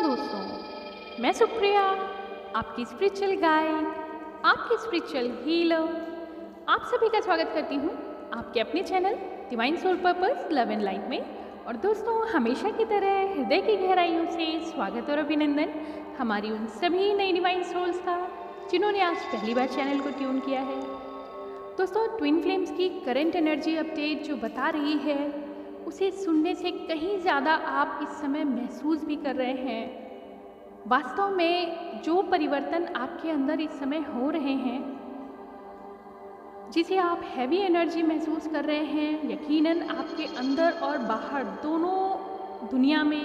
दोस्तों, मैं सुप्रिया, आपकी स्पिरिचुअल गाइड, आपकी स्पिरिचुअल हीलर, आप सभी का स्वागत करती हूँ आपके अपने channel divine soul purpose love and light में। और दोस्तों, हमेशा की तरह हृदय की गहराइयों से स्वागत और अभिनंदन हमारी उन सभी नई डिवाइन सोल्स का जिन्होंने आज पहली बार चैनल को ट्यून किया है। दोस्तों, ट्विन फ्लेम्स की करंट एनर्जी अपडेट जो बता रही है उसे सुनने से कहीं ज़्यादा आप इस समय महसूस भी कर रहे हैं। वास्तव में जो परिवर्तन आपके अंदर इस समय हो रहे हैं, जिसे आप हैवी एनर्जी महसूस कर रहे हैं, यकीनन आपके अंदर और बाहर दोनों दुनिया में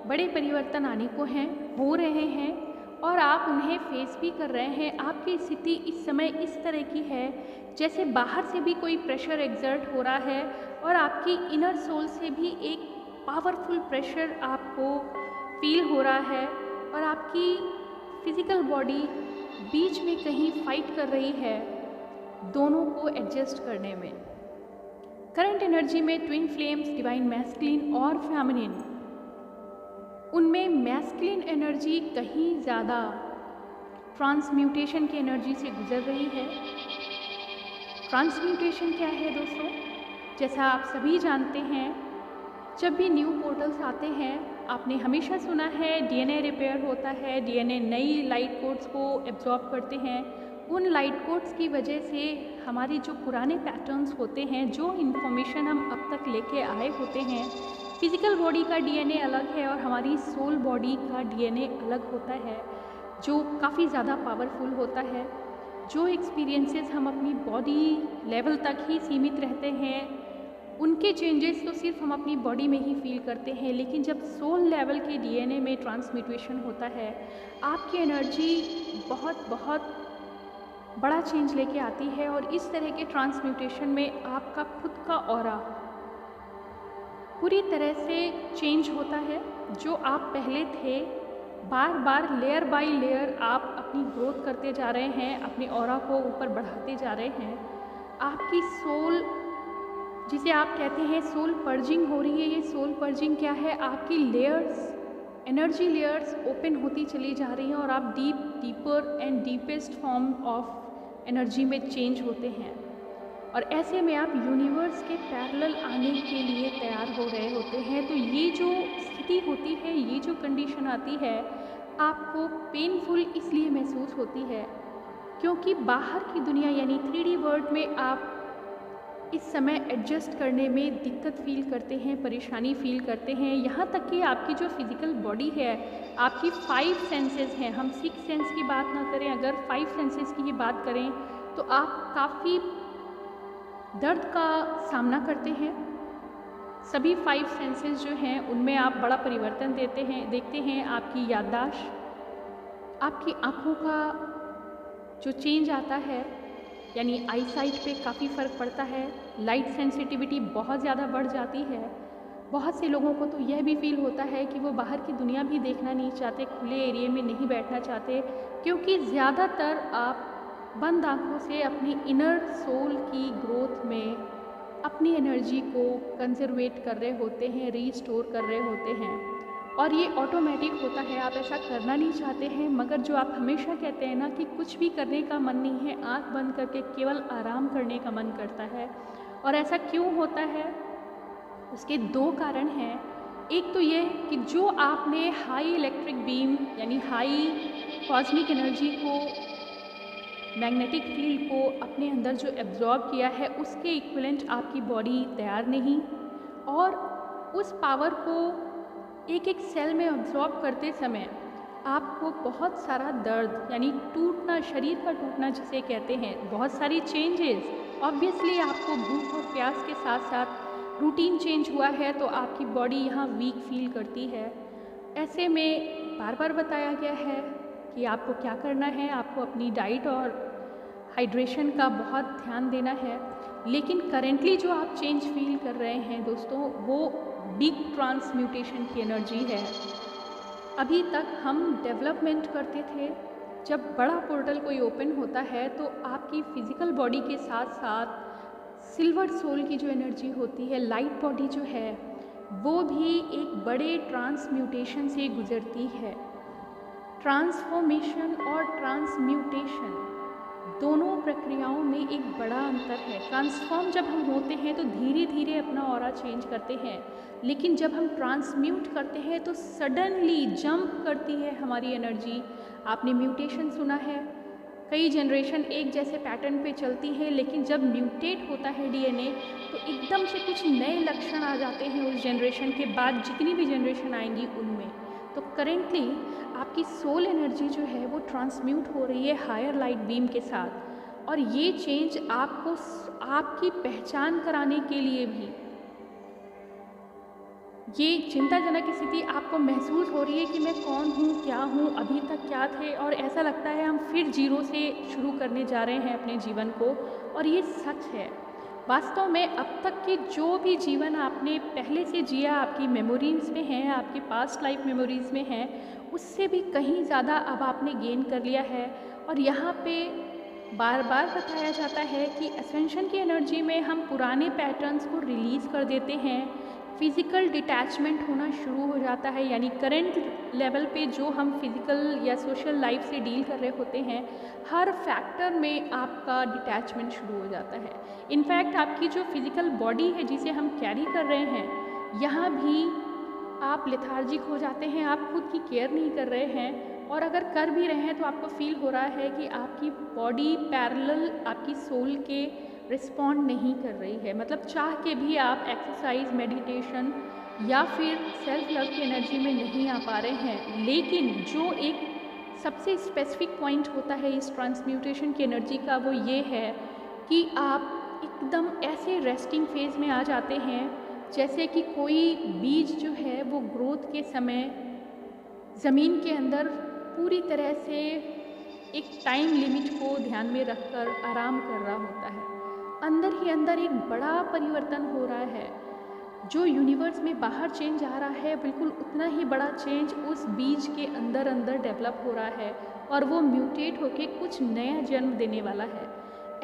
बड़े परिवर्तन आने को हैं, हो रहे हैं और आप उन्हें फेस भी कर रहे हैं। आपकी स्थिति इस समय इस तरह की है जैसे बाहर से भी कोई प्रेशर एक्सर्ट हो रहा है और आपकी इनर सोल से भी एक पावरफुल प्रेशर आपको फील हो रहा है और आपकी फिजिकल बॉडी बीच में कहीं फाइट कर रही है दोनों को एडजस्ट करने में। करंट एनर्जी में ट्विन फ्लेम्स डिवाइन मैस्कुलिन और फेमिनिन, उनमें मैस्कुलिन एनर्जी कहीं ज़्यादा ट्रांसम्यूटेशन की एनर्जी से गुजर रही है। ट्रांसम्यूटेशन क्या है दोस्तों? जैसा आप सभी जानते हैं, जब भी न्यू पोर्टल्स आते हैं, आपने हमेशा सुना है डीएनए रिपेयर होता है, डीएनए नई लाइट कोड्स को एब्जॉर्ब करते हैं। उन लाइट कोड्स की वजह से हमारी जो पुराने पैटर्न्स होते हैं, जो इन्फॉर्मेशन हम अब तक लेके आए होते हैं, फिज़िकल बॉडी का डीएनए अलग है और हमारी सोल बॉडी का डीएनए अलग होता है, जो काफ़ी ज़्यादा पावरफुल होता है। जो एक्सपीरियंसेस हम अपनी बॉडी लेवल तक ही सीमित रहते हैं, उनके चेंजेस तो सिर्फ हम अपनी बॉडी में ही फील करते हैं, लेकिन जब सोल लेवल के डीएनए में ट्रांसम्यूटेशन होता है, आपकी एनर्जी बहुत बड़ा चेंज लेके आती है। और इस तरह के ट्रांसम्यूटेशन में आपका खुद का ऑरा पूरी तरह से चेंज होता है। जो आप पहले थे, बार बार लेयर बाय लेयर आप अपनी ग्रोथ करते जा रहे हैं, अपने ऑरा को ऊपर बढ़ाते जा रहे हैं। आपकी सोल, जिसे आप कहते हैं सोल पर्जिंग हो रही है। ये सोल पर्जिंग क्या है? आपकी लेयर्स, एनर्जी लेयर्स ओपन होती चली जा रही हैं और आप deeper and deepest form of energy में चेंज होते हैं। और ऐसे में आप यूनिवर्स के पैरेलल आने के लिए तैयार हो रहे होते हैं। तो ये जो स्थिति होती है, ये जो कंडीशन आती है, आपको पेनफुल इसलिए महसूस होती है क्योंकि बाहर की दुनिया यानी 3D वर्ल्ड में आप इस समय एडजस्ट करने में दिक्कत फील करते हैं, परेशानी फील करते हैं। यहाँ तक कि आपकी जो फिज़िकल बॉडी है, आपकी 5 सेंसेस हैं, हम 6 सेंस की बात ना करें, अगर 5 सेंसेस की ही बात करें तो आप काफ़ी दर्द का सामना करते हैं। सभी 5 सेंसेस जो हैं उनमें आप बड़ा परिवर्तन देखते हैं। आपकी याददाश्त, आपकी आँखों का जो चेंज आता है, यानी आई साइट पे काफ़ी फ़र्क पड़ता है। लाइट सेंसिटिविटी बहुत ज़्यादा बढ़ जाती है। बहुत से लोगों को तो यह भी फील होता है कि वो बाहर की दुनिया भी देखना नहीं चाहते, खुले एरिया में नहीं बैठना चाहते, क्योंकि ज़्यादातर आप बंद आँखों से अपनी इनर सोल की ग्रोथ में अपनी एनर्जी को कंजर्वेट कर रहे होते हैं, रीस्टोर कर रहे होते हैं। और ये ऑटोमेटिक होता है, आप ऐसा करना नहीं चाहते हैं, मगर जो आप हमेशा कहते हैं ना कि कुछ भी करने का मन नहीं है, आँख बंद करके केवल आराम करने का मन करता है। और ऐसा क्यों होता है? उसके 2 कारण हैं। एक तो ये कि जो आपने हाई इलेक्ट्रिक बीम यानी हाई कॉस्मिक एनर्जी को, मैग्नेटिक फील्ड को अपने अंदर जो एब्जॉर्ब किया है, उसके इक्विवेलेंट आपकी बॉडी तैयार नहीं। और उस पावर को एक एक सेल में एब्जॉर्ब करते समय आपको बहुत सारा दर्द यानी टूटना, शरीर का टूटना जिसे कहते हैं, बहुत सारी चेंजेस। ऑब्वियसली आपको भूख और प्यास के साथ साथ रूटीन चेंज हुआ है, तो आपकी बॉडी यहाँ वीक फील करती है। ऐसे में बार बार बताया गया है कि आपको क्या करना है, आपको अपनी डाइट और हाइड्रेशन का बहुत ध्यान देना है। लेकिन करेंटली जो आप चेंज फील कर रहे हैं दोस्तों, वो बिग ट्रांसम्यूटेशन की एनर्जी है। अभी तक हम डेवलपमेंट करते थे, जब बड़ा पोर्टल कोई ओपन होता है तो आपकी फिज़िकल बॉडी के साथ साथ सिल्वर सोल की जो एनर्जी होती है, लाइट बॉडी जो है, वो भी एक बड़े ट्रांसम्यूटेशन से गुजरती है। ट्रांसफॉर्मेशन और ट्रांसम्यूटेशन दोनों प्रक्रियाओं में एक बड़ा अंतर है। ट्रांसफॉर्म जब हम होते हैं तो धीरे धीरे अपना ऑरा चेंज करते हैं, लेकिन जब हम ट्रांसम्यूट करते हैं तो सडनली जंप करती है हमारी एनर्जी। आपने म्यूटेशन सुना है, कई जनरेशन एक जैसे पैटर्न पे चलती हैं, लेकिन जब म्यूटेट होता है डीएनए तो एकदम से कुछ नए लक्षण आ जाते हैं उस जनरेशन के बाद जितनी भी जनरेशन आएंगी उनमें। तो करेंटली आपकी सोल एनर्जी जो है वो ट्रांसम्यूट हो रही है हायर लाइट बीम के साथ, और ये चेंज आपको आपकी पहचान कराने के लिए भी ये चिंताजनक स्थिति आपको महसूस हो रही है कि मैं कौन हूँ, क्या हूँ, अभी तक क्या थे, और ऐसा लगता है हम फिर जीरो से शुरू करने जा रहे हैं अपने जीवन को। और ये सच है। वास्तव में अब तक के जो भी जीवन आपने पहले से जिया, आपकी मेमोरीज़ में है, आपकी पास्ट लाइफ मेमोरीज़ में है, उससे भी कहीं ज़्यादा अब आपने गेन कर लिया है। और यहाँ पे बार बार बताया जाता है कि एसेंशन की एनर्जी में हम पुराने पैटर्न्स को रिलीज़ कर देते हैं, फिज़िकल डिटैचमेंट होना शुरू हो जाता है। यानी करंट लेवल पे जो हम फिज़िकल या सोशल लाइफ से डील कर रहे होते हैं, हर फैक्टर में आपका डिटैचमेंट शुरू हो जाता है। इनफैक्ट आपकी जो फिज़िकल बॉडी है जिसे हम कैरी कर रहे हैं, यहाँ भी आप लेथार्जिक हो जाते हैं, आप खुद की केयर नहीं कर रहे हैं, और अगर कर भी रहे हैं तो आपको फील हो रहा है कि आपकी बॉडी पैरेलल आपकी सोल के रिस्पॉन्ड नहीं कर रही है। मतलब चाह के भी आप एक्सरसाइज, मेडिटेशन या फिर सेल्फ लव की एनर्जी में नहीं आ पा रहे हैं। लेकिन जो एक सबसे स्पेसिफिक पॉइंट होता है इस ट्रांसम्यूटेशन की एनर्जी का, वो ये है कि आप एकदम ऐसे रेस्टिंग फेज में आ जाते हैं जैसे कि कोई बीज जो है वो ग्रोथ के समय ज़मीन के अंदर पूरी तरह से एक टाइम लिमिट को ध्यान में रखकर आराम कर रहा होता है। अंदर ही अंदर एक बड़ा परिवर्तन हो रहा है। जो यूनिवर्स में बाहर चेंज आ रहा है, बिल्कुल उतना ही बड़ा चेंज उस बीज के अंदर अंदर डेवलप हो रहा है, और वो म्यूटेट होके कुछ नया जन्म देने वाला है।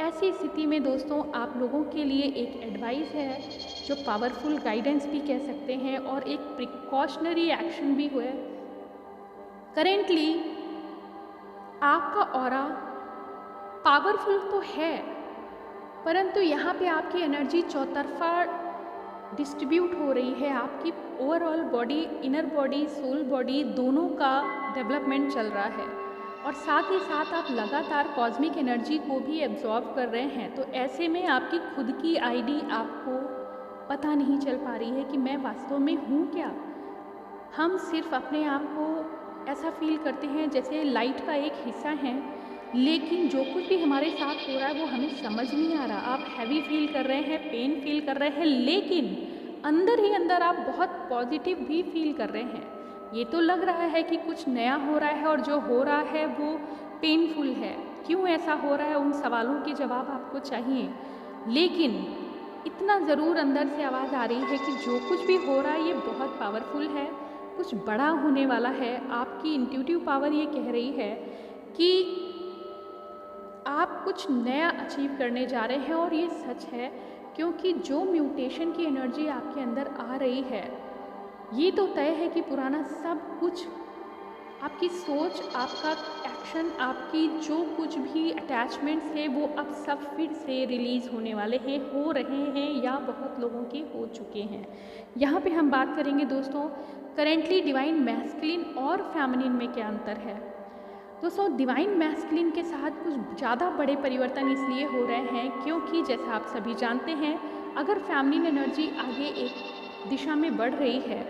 ऐसी स्थिति में दोस्तों आप लोगों के लिए एक एडवाइस है, जो पावरफुल गाइडेंस भी कह सकते हैं और एक प्रिकॉशनरी एक्शन भी हुआ। करेंटली आपका ऑरा पावरफुल तो है, परंतु यहाँ पे आपकी एनर्जी चौतरफा डिस्ट्रीब्यूट हो रही है। आपकी overall body, inner body, soul body दोनों का डेवलपमेंट चल रहा है, और साथ ही साथ आप लगातार कॉस्मिक एनर्जी को भी एब्जॉर्ब कर रहे हैं। तो ऐसे में आपकी खुद की आईडी आपको पता नहीं चल पा रही है कि मैं वास्तव में हूँ क्या। हम सिर्फ अपने आप को ऐसा फील करते हैं जैसे लाइट का एक हिस्सा है, लेकिन जो कुछ भी हमारे साथ हो रहा है वो हमें समझ नहीं आ रहा। आप हैवी फील कर रहे हैं, पेन फील कर रहे हैं, लेकिन अंदर ही अंदर आप बहुत पॉजिटिव भी फील कर रहे हैं। ये तो लग रहा है कि कुछ नया हो रहा है, और जो हो रहा है वो पेनफुल है। क्यों ऐसा हो रहा है, उन सवालों के जवाब आपको चाहिए। लेकिन इतना ज़रूर अंदर से आवाज़ आ रही है कि जो कुछ भी हो रहा है ये बहुत पावरफुल है, कुछ बड़ा होने वाला है। आपकी इंट्यूटिव पावर ये कह रही है कि आप कुछ नया अचीव करने जा रहे हैं, और ये सच है, क्योंकि जो म्यूटेशन की एनर्जी आपके अंदर आ रही है, ये तो तय है कि पुराना सब कुछ, आपकी सोच, आपका एक्शन, आपकी जो कुछ भी अटैचमेंट्स है वो अब सब फिर से रिलीज़ होने वाले हैं, हो रहे हैं, या बहुत लोगों के हो चुके हैं। यहाँ पे हम बात करेंगे दोस्तों करेंटली डिवाइन मैस्कुलिन और फेमिनिन में क्या अंतर है। दोस्तों डिवाइन मैस्कुलिन के साथ कुछ ज़्यादा बड़े परिवर्तन इसलिए हो रहे हैं क्योंकि जैसा आप सभी जानते हैं, अगर फेमिनिन एनर्जी आगे एक दिशा में बढ़ रही है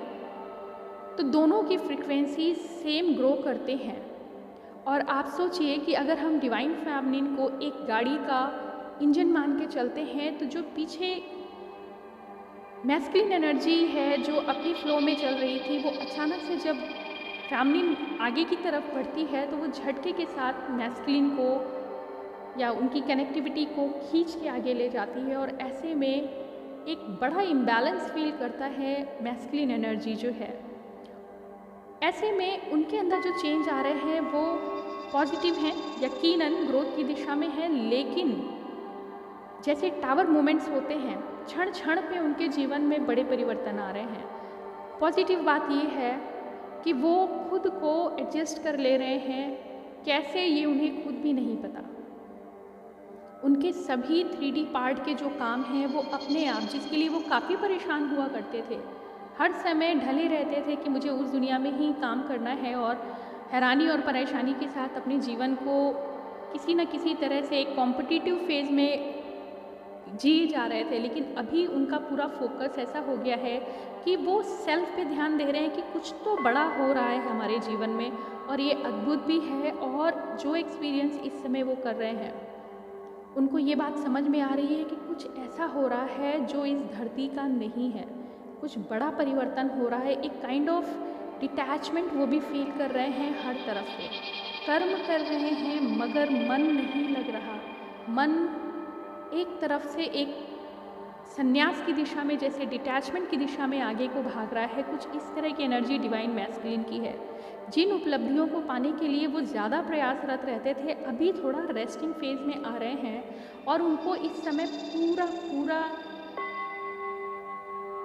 तो दोनों की फ्रीक्वेंसी सेम ग्रो करते हैं। और आप सोचिए कि अगर हम डिवाइन फेमिनिन को एक गाड़ी का इंजन मान के चलते हैं, तो जो पीछे मैस्कुलिन एनर्जी है जो अपनी फ्लो में चल रही थी, वो अचानक से जब फेमिनिन आगे की तरफ बढ़ती है तो वो झटके के साथ मैस्कुलिन को या उनकी कनेक्टिविटी को खींच के आगे ले जाती है, और ऐसे में एक बड़ा इम्बैलेंस फील करता है मैस्कुलिन एनर्जी जो है। ऐसे में उनके अंदर जो चेंज आ रहे हैं वो पॉजिटिव हैं, यकीनन ग्रोथ की दिशा में है, लेकिन जैसे टावर मोमेंट्स होते हैं, क्षण क्षण पे उनके जीवन में बड़े परिवर्तन आ रहे हैं। पॉजिटिव बात ये है कि वो खुद को एडजस्ट कर ले रहे हैं, कैसे ये उन्हें खुद भी नहीं पता। उनके सभी 3D पार्ट के जो काम हैं वो अपने आप, जिसके लिए वो काफ़ी परेशान हुआ करते थे, हर समय ढले रहते थे कि मुझे उस दुनिया में ही काम करना है, और हैरानी और परेशानी के साथ अपने जीवन को किसी न किसी तरह से एक कॉम्पिटिटिव फेज़ में जिए जा रहे थे। लेकिन अभी उनका पूरा फोकस ऐसा हो गया है कि वो सेल्फ पे ध्यान दे रहे हैं कि कुछ तो बड़ा हो रहा है हमारे जीवन में, और ये अद्भुत भी है। और जो एक्सपीरियंस इस समय वो कर रहे हैं, उनको ये बात समझ में आ रही है कि कुछ ऐसा हो रहा है जो इस धरती का नहीं है, कुछ बड़ा परिवर्तन हो रहा है। एक काइंड ऑफ डिटैचमेंट वो भी फील कर रहे हैं हर तरफ से। कर्म कर रहे हैं मगर मन नहीं लग रहा, मन एक तरफ से एक संन्यास की दिशा में, जैसे डिटैचमेंट की दिशा में आगे को भाग रहा है। कुछ इस तरह की एनर्जी डिवाइन मैस्कुलिन की है। जिन उपलब्धियों को पाने के लिए वो ज़्यादा प्रयासरत रहते थे, अभी थोड़ा रेस्टिंग फेज में आ रहे हैं, और उनको इस समय पूरा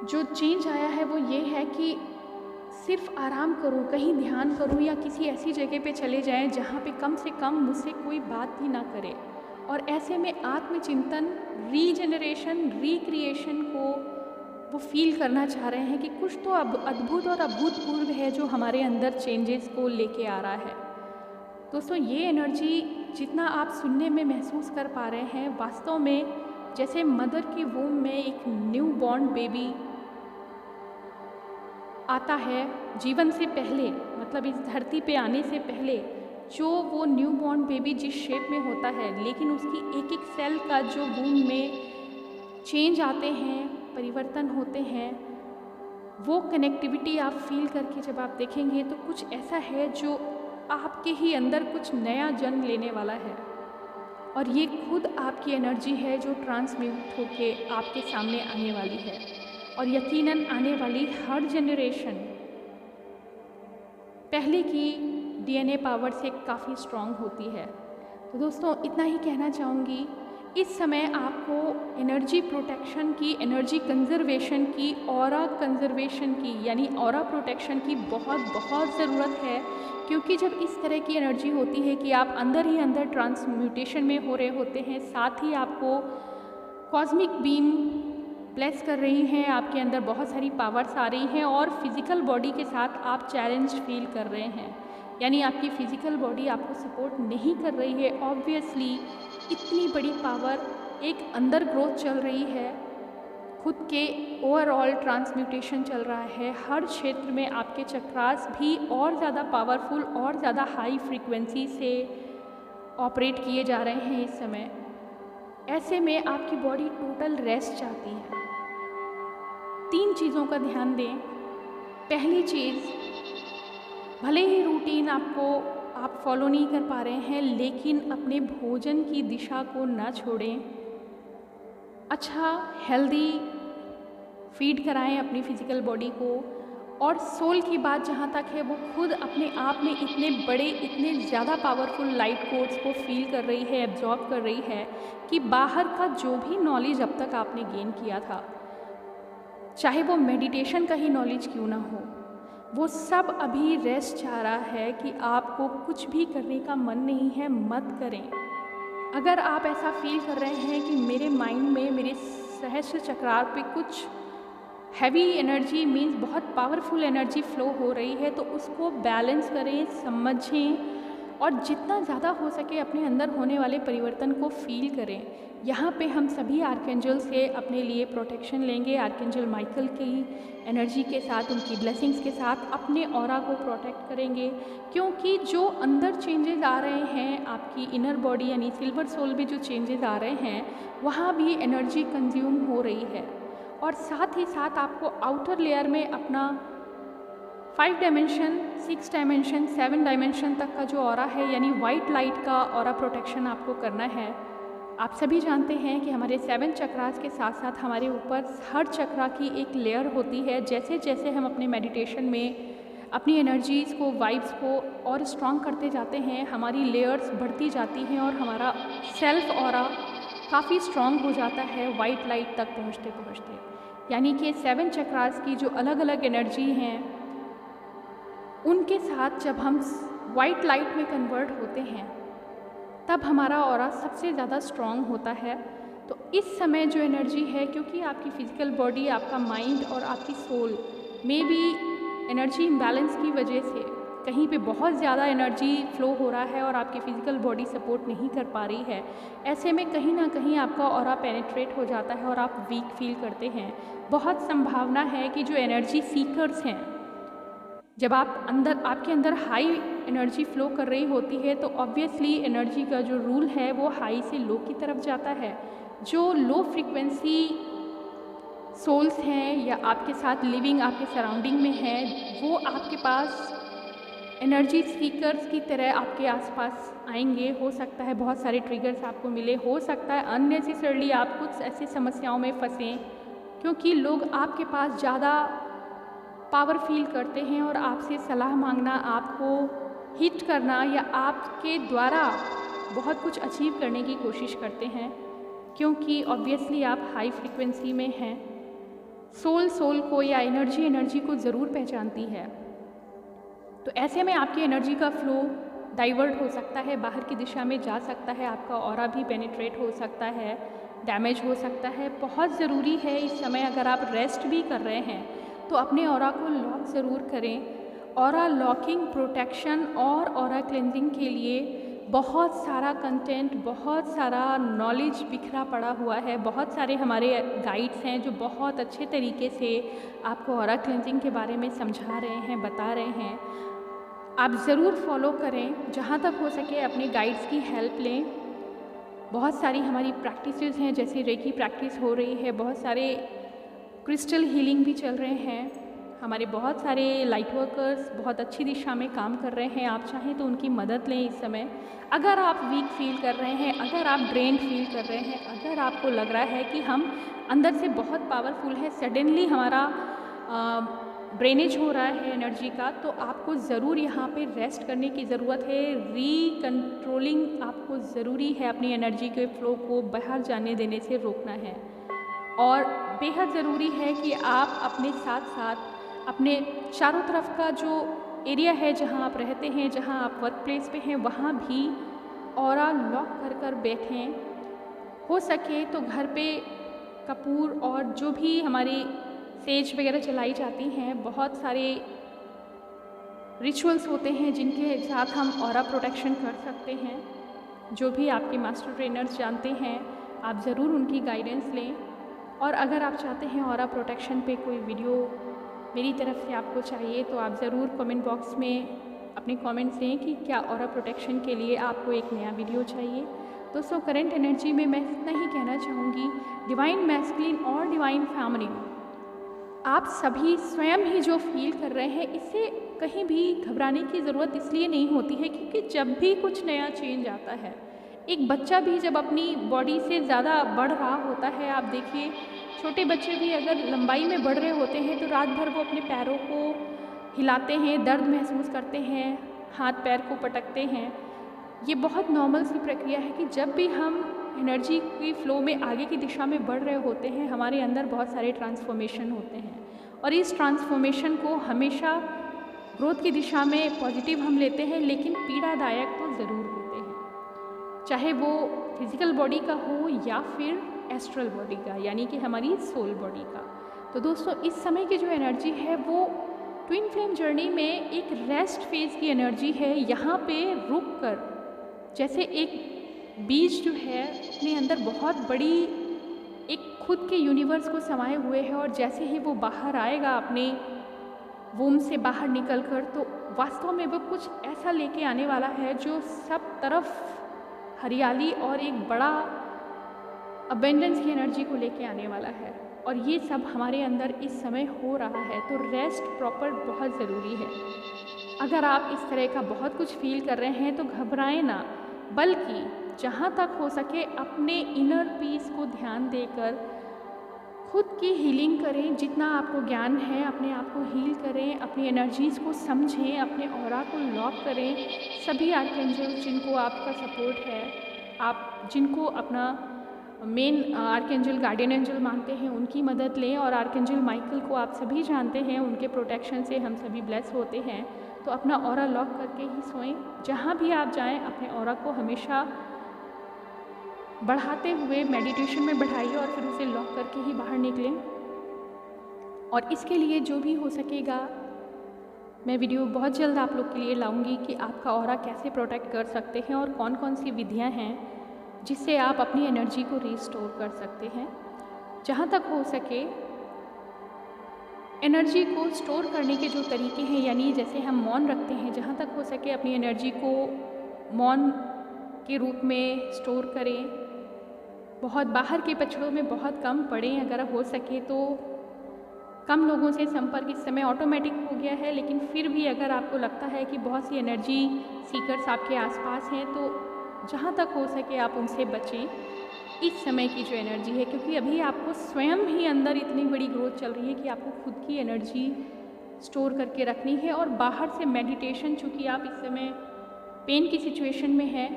जो चेंज आया है वो ये है कि सिर्फ आराम करूं, कहीं ध्यान करूं, या किसी ऐसी जगह पे चले जाएं जहां पे कम से कम मुझसे कोई बात भी ना करे। और ऐसे में आत्मचिंतन, रीजनरेशन, रिक्रिएशन को वो फील करना चाह रहे हैं कि कुछ तो अब अद्भुत और अभूतपूर्व है जो हमारे अंदर चेंजेस को लेके आ रहा है। दोस्तों, ये एनर्जी जितना आप सुनने में महसूस कर पा रहे हैं, वास्तव में जैसे मदर की वूम में एक न्यू बॉर्न बेबी आता है जीवन से पहले, मतलब इस धरती पे आने से पहले, जो वो न्यू बॉर्न बेबी जिस शेप में होता है, लेकिन उसकी एक एक सेल का जो वूम में चेंज आते हैं, परिवर्तन होते हैं, वो कनेक्टिविटी आप फील करके जब आप देखेंगे तो कुछ ऐसा है जो आपके ही अंदर कुछ नया जन्म लेने वाला है। और ये खुद आपकी एनर्जी है जो ट्रांसम्यूट होके आपके सामने आने वाली है, और यकीनन आने वाली हर जनरेशन पहले की DNA पावर से काफ़ी स्ट्रॉन्ग होती है। तो दोस्तों, इतना ही कहना चाहूँगी। इस समय आपको एनर्जी प्रोटेक्शन की, एनर्जी कंजर्वेशन की, ऑरा कंजर्वेशन की, यानी ऑरा प्रोटेक्शन की बहुत ज़रूरत है, क्योंकि जब इस तरह की एनर्जी होती है कि आप अंदर ही अंदर ट्रांसम्यूटेशन में हो रहे होते हैं, साथ ही आपको कॉस्मिक बीम ब्लेस कर रही हैं, आपके अंदर बहुत सारी पावर्स आ रही हैं, और फिज़िकल बॉडी के साथ आप चैलेंज फील कर रहे हैं, यानी आपकी फ़िज़िकल बॉडी आपको सपोर्ट नहीं कर रही है। ऑब्वियसली इतनी बड़ी पावर, एक अंदर ग्रोथ चल रही है, खुद के ओवरऑल ट्रांसम्यूटेशन चल रहा है, हर क्षेत्र में आपके चक्रास भी और ज़्यादा पावरफुल और ज़्यादा हाई फ्रीक्वेंसी से ऑपरेट किए जा रहे हैं इस समय। ऐसे में आपकी बॉडी टोटल रेस्ट चाहती है। 3 चीज़ों का ध्यान दें। पहली चीज़, भले ही रूटीन आप फॉलो नहीं कर पा रहे हैं, लेकिन अपने भोजन की दिशा को ना छोड़ें। अच्छा हेल्दी फीड कराएं अपनी फिज़िकल बॉडी को। और सोल की बात जहाँ तक है, वो खुद अपने आप में इतने बड़े, इतने ज़्यादा पावरफुल लाइट कोड्स को फील कर रही है, एब्जॉर्ब कर रही है, कि बाहर का जो भी नॉलेज अब तक आपने गेन किया था, चाहे वो मेडिटेशन का ही नॉलेज क्यों ना हो, वो सब अभी रेस्ट चाह रहा है कि आपको कुछ भी करने का मन नहीं है, मत करें। अगर आप ऐसा फील कर रहे हैं कि मेरे माइंड में, मेरे सहस्त्र चक्रार पे कुछ हैवी एनर्जी, मीन्स बहुत पावरफुल एनर्जी फ्लो हो रही है, तो उसको बैलेंस करें, समझें, और जितना ज़्यादा हो सके अपने अंदर होने वाले परिवर्तन को फील करें। यहाँ पे हम सभी आर्कएंजल से अपने लिए प्रोटेक्शन लेंगे। आर्कएंजल माइकल की एनर्जी के साथ, उनकी ब्लेसिंग्स के साथ अपने ऑरा को प्रोटेक्ट करेंगे, क्योंकि जो अंदर चेंजेस आ रहे हैं, आपकी इनर बॉडी यानी सिल्वर सोल में जो चेंजेस आ रहे हैं, वहाँ भी एनर्जी कंज्यूम हो रही है। और साथ ही साथ आपको आउटर लेयर में अपना 5 डायमेंशन, 6 डायमेंशन, 7 डायमेंशन तक का जो ऑरा है, यानी वाइट लाइट का ऑरा प्रोटेक्शन आपको करना है। आप सभी जानते हैं कि हमारे 7 चक्रास के साथ साथ हमारे ऊपर हर चक्रा की एक लेयर होती है। जैसे जैसे हम अपने मेडिटेशन में अपनी एनर्जीज़ को, वाइब्स को और स्ट्रॉन्ग करते जाते हैं, हमारी लेयर्स बढ़ती जाती हैं और हमारा सेल्फ ऑरा काफ़ी स्ट्रॉन्ग हो जाता है वाइट लाइट तक पहुँचते पहुँचते। यानी कि 7 चक्रास की जो अलग अलग एनर्जी हैं उनके साथ जब हम वाइट लाइट में कन्वर्ट होते हैं तब हमारा ऑरा सबसे ज़्यादा स्ट्रॉन्ग होता है। तो इस समय जो एनर्जी है, क्योंकि आपकी फिज़िकल बॉडी, आपका माइंड और आपकी सोल में भी एनर्जी इम्बैलेंस की वजह से कहीं पे बहुत ज़्यादा एनर्जी फ्लो हो रहा है और आपकी फ़िज़िकल बॉडी सपोर्ट नहीं कर पा रही है, ऐसे में कहीं ना कहीं आपका ऑरा पेनिट्रेट हो जाता है और आप वीक फील करते हैं। बहुत संभावना है कि जो एनर्जी सीकर्स हैं, जब आपके अंदर हाई एनर्जी फ्लो कर रही होती है तो ऑब्वियसली एनर्जी का जो रूल है वो हाई से लो की तरफ जाता है। जो लो फ्रीक्वेंसी सोल्स हैं या आपके साथ लिविंग आपके सराउंडिंग में हैं, वो आपके पास एनर्जी सीकर्स की तरह आपके आसपास आएंगे। हो सकता है बहुत सारे ट्रिगर्स आपको मिले, हो सकता है अननेसेसरली आप कुछ ऐसी समस्याओं में फंसें क्योंकि लोग आपके पास ज़्यादा पावर फील करते हैं और आपसे सलाह मांगना, आपको हिट करना या आपके द्वारा बहुत कुछ अचीव करने की कोशिश करते हैं, क्योंकि ऑब्वियसली आप हाई फ्रीक्वेंसी में हैं। सोल को या एनर्जी को ज़रूर पहचानती है। तो ऐसे में आपकी एनर्जी का फ्लो डाइवर्ट हो सकता है, बाहर की दिशा में जा सकता है, आपका ऑरा भी पेनिट्रेट हो सकता है, डैमेज हो सकता है। बहुत ज़रूरी है इस समय, अगर आप रेस्ट भी कर रहे हैं तो अपने ऑरा को लॉक ज़रूर करें। ऑरा लॉकिंग, प्रोटेक्शन और ऑरा क्लेंजिंग के लिए बहुत सारा कंटेंट, बहुत सारा नॉलेज बिखरा पड़ा हुआ है। बहुत सारे हमारे गाइड्स हैं जो बहुत अच्छे तरीके से आपको ऑरा क्लेंजिंग के बारे में समझा रहे हैं, बता रहे हैं। आप ज़रूर फॉलो करें, जहाँ तक हो सके अपने गाइड्स की हेल्प लें। बहुत सारी हमारी प्रैक्टिसेस हैं, जैसे रेकी प्रैक्टिस हो रही है, बहुत सारे क्रिस्टल हीलिंग भी चल रहे हैं, हमारे बहुत सारे लाइट वर्कर्स बहुत अच्छी दिशा में काम कर रहे हैं। आप चाहें तो उनकी मदद लें इस समय। अगर आप वीक फील कर रहे हैं, अगर आप ड्रेन फील कर रहे हैं, अगर आपको लग रहा है कि हम अंदर से बहुत पावरफुल है, सडनली हमारा ड्रेनेज हो रहा है एनर्जी का, तो आपको ज़रूर यहाँ पे रेस्ट करने की ज़रूरत है। रीकंट्रोलिंग आपको ज़रूरी है, अपनी एनर्जी के फ्लो को बाहर जाने देने से रोकना है। और बेहद ज़रूरी है कि आप अपने साथ साथ अपने चारों तरफ का जो एरिया है जहाँ आप रहते हैं, जहाँ आप वर्क प्लेस पे हैं, वहाँ भी ऑरा लॉक कर बैठें। हो सके तो घर पे कपूर और जो भी हमारी सेज वगैरह चलाई जाती हैं, बहुत सारे रिचुअल्स होते हैं जिनके साथ हम ऑरा प्रोटेक्शन कर सकते हैं। जो भी आपके मास्टर ट्रेनर्स जानते हैं, आप ज़रूर उनकी गाइडेंस लें। और अगर आप चाहते हैं ऑरा प्रोटेक्शन पे कोई वीडियो मेरी तरफ से आपको चाहिए तो आप ज़रूर कमेंट बॉक्स में अपने कमेंट्स दें कि क्या ऑरा प्रोटेक्शन के लिए आपको एक नया वीडियो चाहिए। दोस्तों, करंट एनर्जी में मैं इतना ही कहना चाहूँगी, डिवाइन मैस्कुलिन और डिवाइन फेमिनिन आप सभी स्वयं ही जो फील कर रहे हैं, इससे कहीं भी घबराने की ज़रूरत इसलिए नहीं होती है क्योंकि जब भी कुछ नया चेंज आता है, एक बच्चा भी जब अपनी बॉडी से ज़्यादा बढ़ रहा होता है, आप देखिए छोटे बच्चे भी अगर लंबाई में बढ़ रहे होते हैं तो रात भर वो अपने पैरों को हिलाते हैं, दर्द महसूस करते हैं, हाथ पैर को पटकते हैं। ये बहुत नॉर्मल सी प्रक्रिया है कि जब भी हम एनर्जी की फ़्लो में आगे की दिशा में बढ़ रहे होते हैं, हमारे अंदर बहुत सारे ट्रांसफॉर्मेशन होते हैं और इस ट्रांसफॉर्मेशन को हमेशा ग्रोथ की दिशा में पॉजिटिव हम लेते हैं, लेकिन पीड़ादायक तो ज़रूर होते हैं, चाहे वो फिज़िकल बॉडी का हो या फिर एस्ट्रल बॉडी का, यानी कि हमारी सोल बॉडी का। तो दोस्तों, इस समय की जो एनर्जी है वो ट्विन फ्लेम जर्नी में एक रेस्ट फेज़ की एनर्जी है। यहाँ पे रुक कर, जैसे एक बीज जो है अपने अंदर बहुत बड़ी एक खुद के यूनिवर्स को समाये हुए है और जैसे ही वो बाहर आएगा अपने वूम से बाहर निकल कर, तो वास्तव में वो कुछ ऐसा लेके आने वाला है जो सब तरफ हरियाली और एक बड़ा अबेंडेंस की एनर्जी को लेके आने वाला है। और ये सब हमारे अंदर इस समय हो रहा है। तो रेस्ट प्रॉपर बहुत ज़रूरी है। अगर आप इस तरह का बहुत कुछ फील कर रहे हैं तो घबराएं ना, बल्कि जहाँ तक हो सके अपने इनर पीस को ध्यान देकर खुद की हीलिंग करें। जितना आपको ज्ञान है अपने आप को हील करें, अपनी एनर्जीज़ को समझें, अपने ऑरा को लॉक करें। सभी आर्कएंजल्स जिनको आपका सपोर्ट है, आप जिनको अपना मेन आर्कएंजल गार्डियन एंजल मानते हैं उनकी मदद लें, और आर्कएंजल माइकल को आप सभी जानते हैं, उनके प्रोटेक्शन से हम सभी ब्लेस होते हैं। तो अपना ऑरा लॉक करके ही सोएं। जहाँ भी आप जाएं अपने ऑरा को हमेशा बढ़ाते हुए मेडिटेशन में बढ़ाइए और फिर उसे लॉक करके ही बाहर निकलें। और इसके लिए जो भी हो सकेगा मैं वीडियो बहुत जल्द आप लोग के लिए लाऊंगी कि आपका ऑरा कैसे प्रोटेक्ट कर सकते हैं और कौन कौन सी विधियां हैं जिससे आप अपनी एनर्जी को रिस्टोर कर सकते हैं। जहाँ तक हो सके एनर्जी को स्टोर करने के जो तरीके हैं, यानी जैसे हम मौन रखते हैं, जहाँ तक हो सके अपनी एनर्जी को मौन के रूप में स्टोर करें। बहुत बाहर के पछड़ों में बहुत कम पड़ें, अगर हो सके तो कम लोगों से संपर्क इस समय ऑटोमेटिक हो गया है, लेकिन फिर भी अगर आपको लगता है कि बहुत सी एनर्जी सीकर्स आपके आसपास हैं तो जहाँ तक हो सके आप उनसे बचें इस समय की जो एनर्जी है, क्योंकि अभी आपको स्वयं ही अंदर इतनी बड़ी ग्रोथ चल रही है कि आपको खुद की एनर्जी स्टोर करके रखनी है। और बाहर से मेडिटेशन, चूँकि आप इस समय पेन की सिचुएशन में है,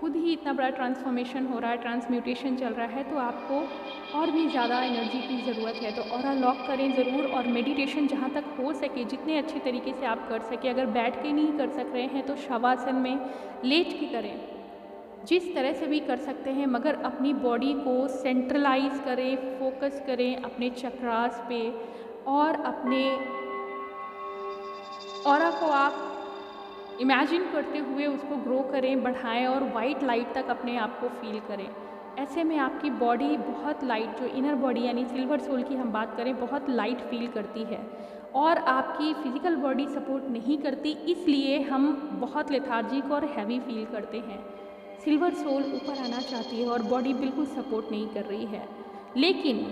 खुद ही इतना बड़ा ट्रांसफॉर्मेशन हो रहा है, ट्रांसम्यूटेशन चल रहा है, तो आपको और भी ज़्यादा एनर्जी की ज़रूरत है। तो ऑरा लॉक करें ज़रूर, और मेडिटेशन जहाँ तक हो सके जितने अच्छे तरीके से आप कर सके। अगर बैठ के नहीं कर सक रहे हैं तो शवासन में लेट के करें, जिस तरह से भी कर सकते हैं, मगर अपनी बॉडी को सेंट्रलाइज करें, फोकस करें अपने चक्रास पे, और अपने ऑरा को आप इमेजिन करते हुए उसको ग्रो करें, बढ़ाएं और वाइट लाइट तक अपने आप को फील करें। ऐसे में आपकी बॉडी बहुत लाइट, जो इनर बॉडी यानी सिल्वर सोल की हम बात करें, बहुत लाइट फील करती है, और आपकी फिजिकल बॉडी सपोर्ट नहीं करती, इसलिए हम बहुत लेथार्जिक और हैवी फील करते हैं। सिल्वर सोल ऊपर आना चाहती है और बॉडी बिल्कुल सपोर्ट नहीं कर रही है। लेकिन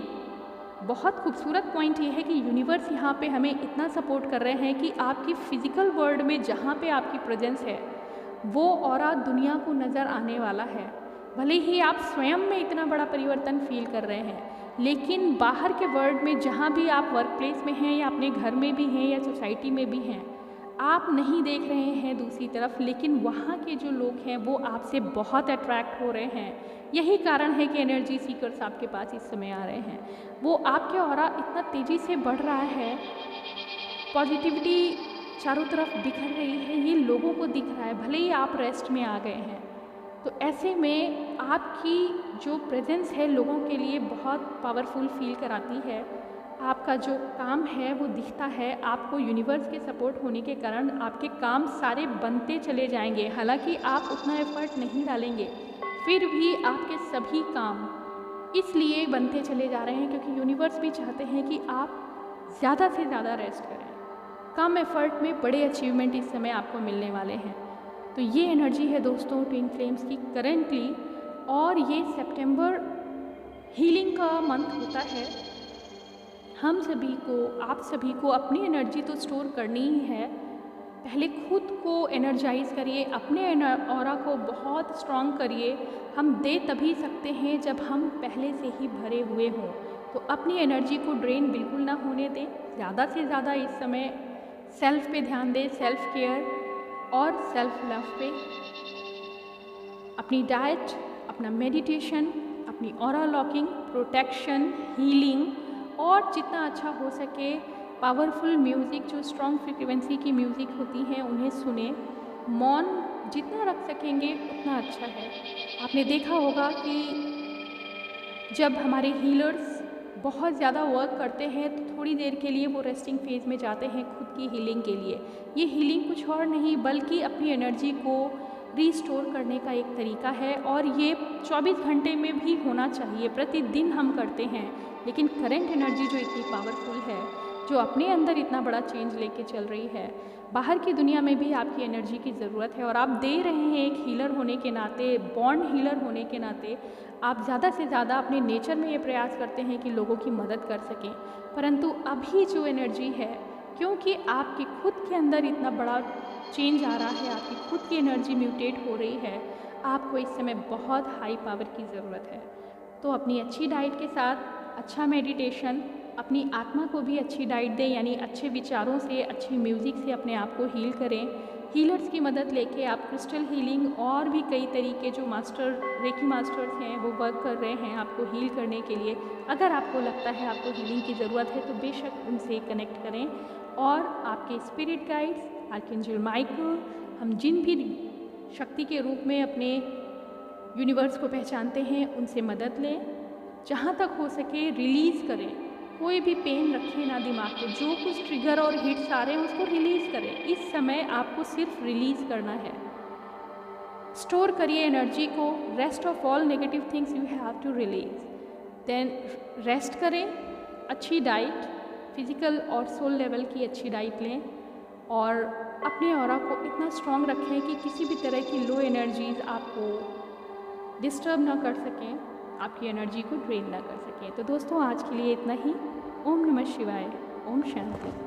बहुत खूबसूरत पॉइंट ये है कि यूनिवर्स यहाँ पे हमें इतना सपोर्ट कर रहे हैं कि आपकी फिजिकल वर्ल्ड में जहाँ पे आपकी प्रेजेंस है वो ऑरा दुनिया को नज़र आने वाला है। भले ही आप स्वयं में इतना बड़ा परिवर्तन फील कर रहे हैं, लेकिन बाहर के वर्ल्ड में जहाँ भी आप वर्क प्लेस में हैं या अपने घर में भी हैं या सोसाइटी में भी हैं, आप नहीं देख रहे हैं दूसरी तरफ, लेकिन वहाँ के जो लोग हैं वो आपसे बहुत अट्रैक्ट हो रहे हैं। यही कारण है कि एनर्जी सीकर्स आपके पास इस समय आ रहे हैं। वो आपके ऑरा इतना तेज़ी से बढ़ रहा है, पॉजिटिविटी चारों तरफ बिखर रही है, ये लोगों को दिख रहा है, भले ही आप रेस्ट में आ गए हैं। तो ऐसे में आपकी जो प्रेजेंस है लोगों के लिए बहुत पावरफुल फील कराती है। आपका जो काम है वो दिखता है, आपको यूनिवर्स के सपोर्ट होने के कारण आपके काम सारे बनते चले जाएंगे। हालांकि आप उतना एफर्ट नहीं डालेंगे, फिर भी आपके सभी काम इसलिए बनते चले जा रहे हैं क्योंकि यूनिवर्स भी चाहते हैं कि आप ज़्यादा से ज़्यादा रेस्ट करें। कम एफर्ट में बड़े अचीवमेंट इस समय आपको मिलने वाले हैं। तो ये एनर्जी है दोस्तों ट्विन फ्लेम्स की करेंटली, और ये सितंबर हीलिंग का मंथ होता है। हम सभी को, आप सभी को अपनी एनर्जी तो स्टोर करनी ही है। पहले खुद को एनर्जाइज करिए, अपने ऑरा को बहुत स्ट्रॉन्ग करिए। हम दे तभी सकते हैं जब हम पहले से ही भरे हुए हों। तो अपनी एनर्जी को ड्रेन बिल्कुल ना होने दें। ज़्यादा से ज़्यादा इस समय सेल्फ पे ध्यान दें, सेल्फ केयर और सेल्फ लव पे। अपनी डाइट, अपना मेडिटेशन, अपनी ऑरा लॉकिंग, प्रोटेक्शन, हीलिंग, और जितना अच्छा हो सके पावरफुल म्यूज़िक, जो स्ट्रॉन्ग फ्रीक्वेंसी की म्यूज़िक होती हैं उन्हें सुने। मौन जितना रख सकेंगे उतना अच्छा है। आपने देखा होगा कि जब हमारे हीलर्स बहुत ज़्यादा वर्क करते हैं तो थोड़ी देर के लिए वो रेस्टिंग फेज़ में जाते हैं खुद की हीलिंग के लिए। ये हीलिंग कुछ और नहीं बल्कि अपनी एनर्जी को रीस्टोर करने का एक तरीका है, और ये 24 घंटे में भी होना चाहिए। प्रतिदिन हम करते हैं, लेकिन करंट एनर्जी जो इतनी पावरफुल है, जो अपने अंदर इतना बड़ा चेंज लेके चल रही है, बाहर की दुनिया में भी आपकी एनर्जी की ज़रूरत है। और आप दे रहे हैं एक हीलर होने के नाते, बॉर्न हीलर होने के नाते, आप ज़्यादा से ज़्यादा अपने नेचर में ये प्रयास करते हैं कि लोगों की मदद कर सकें। परंतु अभी जो एनर्जी है, क्योंकि आपके खुद के अंदर इतना बड़ा चेंज आ रहा है, आपकी खुद की एनर्जी म्यूटेट हो रही है, आपको इस समय बहुत हाई पावर की ज़रूरत है। तो अपनी अच्छी डाइट के साथ अच्छा मेडिटेशन, अपनी आत्मा को भी अच्छी डाइट दें, यानी अच्छे विचारों से, अच्छी म्यूज़िक से अपने आप को हील करें। हीलर्स की मदद लेके आप क्रिस्टल हीलिंग और भी कई तरीके जो रेकी मास्टर्स हैं वो वर्क कर रहे हैं आपको हील करने के लिए। अगर आपको लगता है आपको हीलिंग की ज़रूरत है तो बेशक उनसे कनेक्ट करें। और आपके स्पिरिट गाइड्स आर्कएंजल माइकल, हम जिन भी शक्ति के रूप में अपने यूनिवर्स को पहचानते हैं उनसे मदद लें। जहाँ तक हो सके रिलीज़ करें, कोई भी पेन रखें ना दिमाग को, जो कुछ ट्रिगर और हिट्स आ रहे हैं उसको रिलीज़ करें। इस समय आपको सिर्फ रिलीज़ करना है। स्टोर करिए एनर्जी को। Rest of all negative things you have to release. Then rest करें, अच्छी डाइट, फिजिकल और सोल लेवल की अच्छी डाइट लें और अपने ऑरा को इतना स्ट्रॉन्ग रखें कि किसी भी तरह की लो एनर्जीज़ आपको डिस्टर्ब ना कर सकें, आपकी एनर्जी को ड्रेन ना कर सकें। तो दोस्तों आज के लिए इतना ही। ओम नमः शिवाय, ओम शांति।